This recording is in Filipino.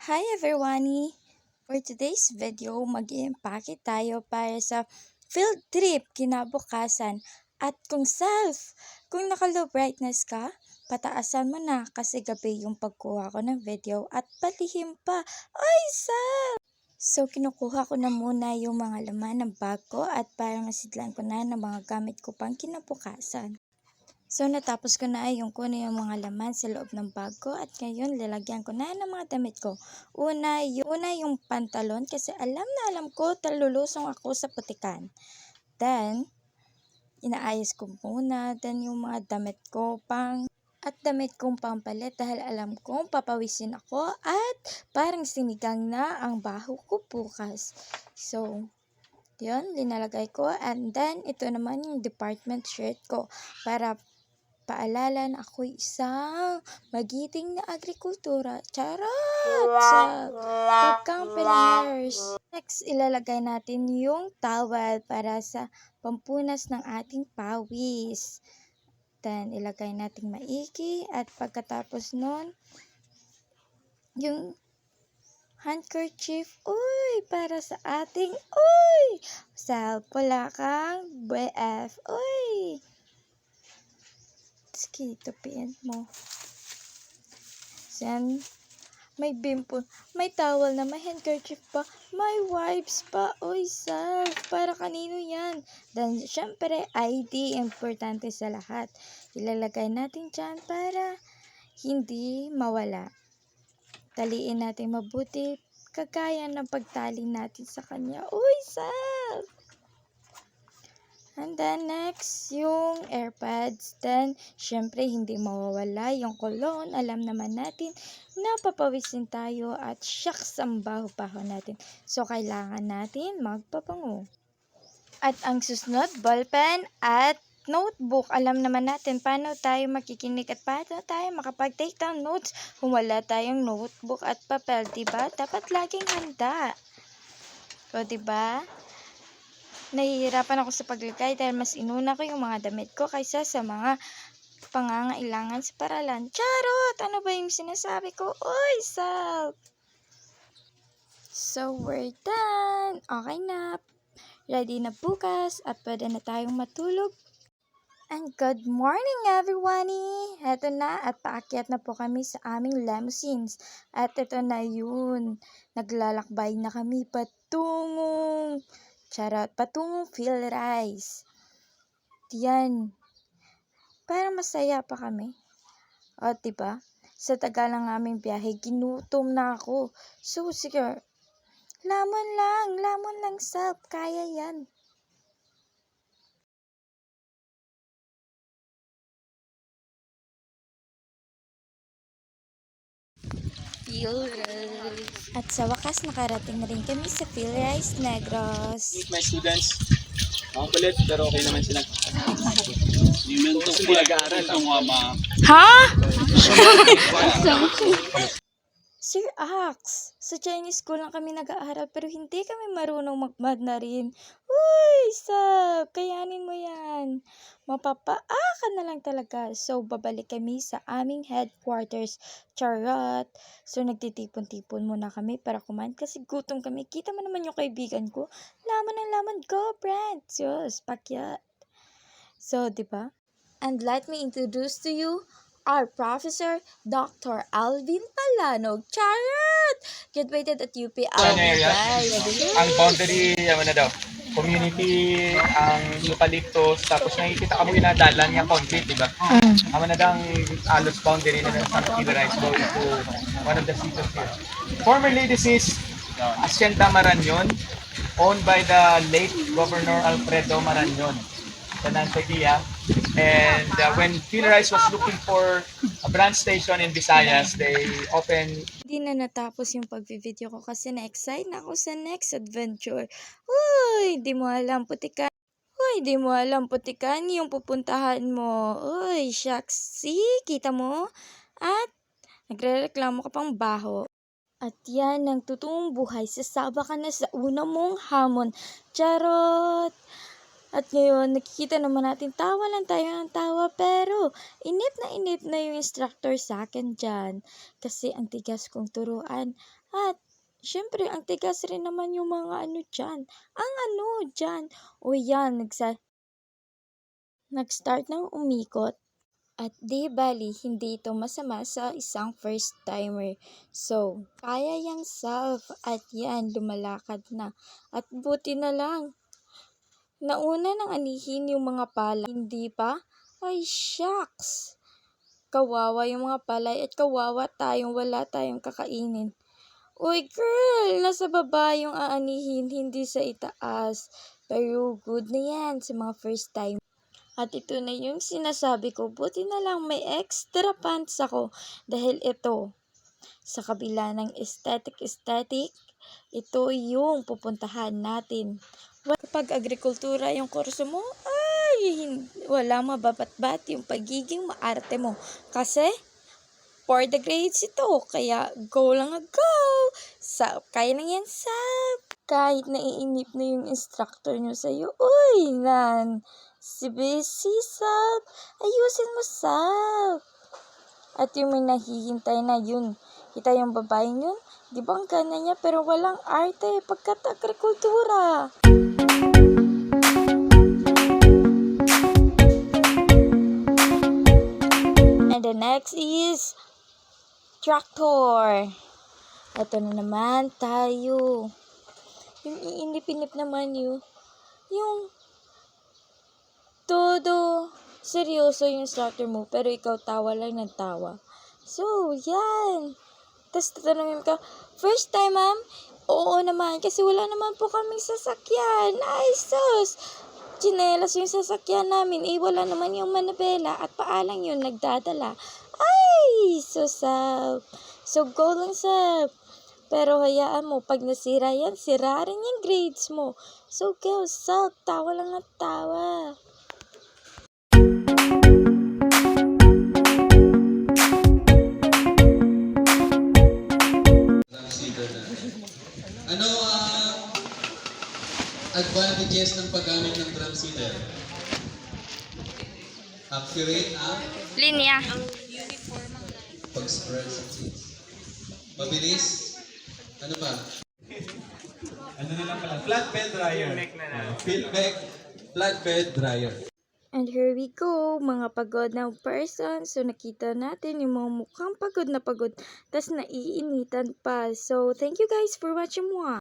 Hi everyone! For today's video, mag-i-impake tayo para sa field trip kinabukasan. At kung naka-low brightness ka, pataasan mo na kasi gabi yung pagkuha ko ng video at palihim pa. Ay, So, kinukuha ko na muna yung mga laman ng bag ko at para masidlan ko na ng mga gamit ko pang kinabukasan. So, natapos ko na yung kunin yung mga laman sa loob ng bag ko at ngayon lalagyan ko na ng mga damit ko. Una yung pantalon kasi alam ko talulusong ako sa putikan. Then, inaayos ko muna. Then, yung mga damit kong pampalit dahil alam kong papawisin ako at parang sinigang na ang baho ko bukas. So, yun, linalagay ko. And then, ito naman yung department shirt ko para paalala na ako'y isang magiting na agrikultura. Charot! Sa pag-company. Next, ilalagay natin yung towel para sa pampunas ng ating pawis. Then, ilagay natin maigi at pagkatapos nun, yung handkerchief, para sa ating, sa pulakang BF, Sige, tupiin mo. Then, may bimple, may towel na, may handkerchief pa, may wipes pa. Para kanino yan? Then, syempre, ID, importante sa lahat. Ilalagay natin dyan para hindi mawala. Taliin natin mabuti, kagaya ng pagtali natin sa kanya. And then next, yung AirPods. Then, syempre, hindi mawawala yung cologne. Alam naman natin na papawisin tayo at shucks ang baho-baho natin. So, kailangan natin magpapango. At ang susunod, ballpen at notebook. Alam naman natin paano tayo makikinig at paano tayo makapag-take down notes kung wala tayong notebook at papel, diba? Dapat laging handa. O, diba? Nahihirapan ako sa paglagay dahil mas inuna ko yung mga damit ko kaysa sa mga pangangailangan sa paralan. Charot! Ano ba yung sinasabi ko? So, we're done. Okay na. Ready na bukas at pwede na tayong matulog. And good morning everyone! Heto na at paakyat na po kami sa aming limousines. At ito na yun. Naglalakbay na kami patungong Phil Rice. Yan. Para masaya pa kami. O, diba? Sa tagal ng aming biyahe, ginutom na ako. So, sige. Lamon lang, Sab. Kaya yan. Phil Rice. At sa wakas, nakarating na rin kami sa Phil Rice Negros. My students, mga kulit, pero okay naman sila. Hindi nag-aaral. Ha? Sir Ax, sa Chinese school lang kami nag-aaral pero hindi kami marunong mag-Mandarin. Sab, kayanin mo yan. Ka na lang talaga. So, babalik kami sa aming headquarters. Charot. So, nagtitipon-tipon muna kami para kumain kasi gutom kami. Kita mo naman yung kaibigan ko. Laman ng laman. Go, Brent. Pakyat. So, diba? And let me introduce to you our Professor Dr. Alvin Palanog. Charot! Graduated at UP Alvin, guys. Ang boundary, naman na daw, community, ang eucalyptus, tapos nakikita ka mo yung nadalan yung concrete, diba? Ama na daw ang alos boundary na ng San Phil Rice going to one of the cities here. Formerly, this is Hacienda Marañon, owned by the late Governor Alfredo Marañon, the Nanteguia. And when Phil Rice was looking for a branch station in Visayas, they opened. Hindi na natapos yung pag-video ko kasi na-excite na ako sa next adventure. Di mo alam putikan yung pupuntahan mo. Shucks. See, kita mo? At nagre-reklamo ka pang baho. At yan ang totoong buhay. Sasaba ka na sa una mong hamon. Charot! At ngayon, nakikita naman natin, tawa lang tayo ng tawa, pero inip na yung instructor sa akin dyan. Kasi ang tigas kong turuan. At syempre, ang tigas rin naman yung mga ano dyan. Ang ano dyan. O yan, nag-start ng umikot. At di bali, hindi ito masama sa isang first timer. So, kaya yang solve at yan, lumalakad na. At buti na lang, nauna nang anihin yung mga palay, hindi pa? Ay, shucks! Kawawa yung mga palay at kawawa tayong wala tayong kakainin. Uy, girl! Nasa baba yung aanihin, hindi sa itaas. Pero good na yan sa mga first time. At ito na yung sinasabi ko, buti na lang may extra pants ako. Dahil ito, sa kabila ng aesthetic, ito yung pupuntahan natin. Kapag agrikultura yung kurso mo, ay, wala mababatbat yung pagiging maarte mo. Kasi, for the grades ito, kaya go lang go! Kaya lang yan, kahit naiinip na yung instructor nyo sa'yo, uy, si Bessie, ayusin mo, At yung may nahihintay na yun, kita yung babaeng yun, di ba ang ganda niya pero walang arte pagkat agrikultura. And the next is tractor. Ito na naman tayo. Yung iinip-inip naman yung todo seryoso yung instructor mo, pero ikaw tawa lang ng tawa. So, yan. Tapos tatanungin ka, first time, ma'am? Oo naman, kasi wala naman po kaming sasakyan. Ay, sus! Chinelas yung sasakyan namin. Wala naman yung manabela at paalang yun nagdadala. Ay, so go lang, Pero hayaan mo, pag nasira yan, sira rin yung grades mo. So go, tawa lang at tawa. Ano ang advantages ng paggamit ng drum seeder? Accurate ang Linya. pag-spread sa seeds. Mabilis. Ano ba? Ano na lang pala? Flatbed dryer. Feedback flatbed dryer. And here we go, mga pagod na person. So, nakita natin yung mga mukhang pagod na pagod. Tas naiinitan pa. So, thank you guys for watching mo.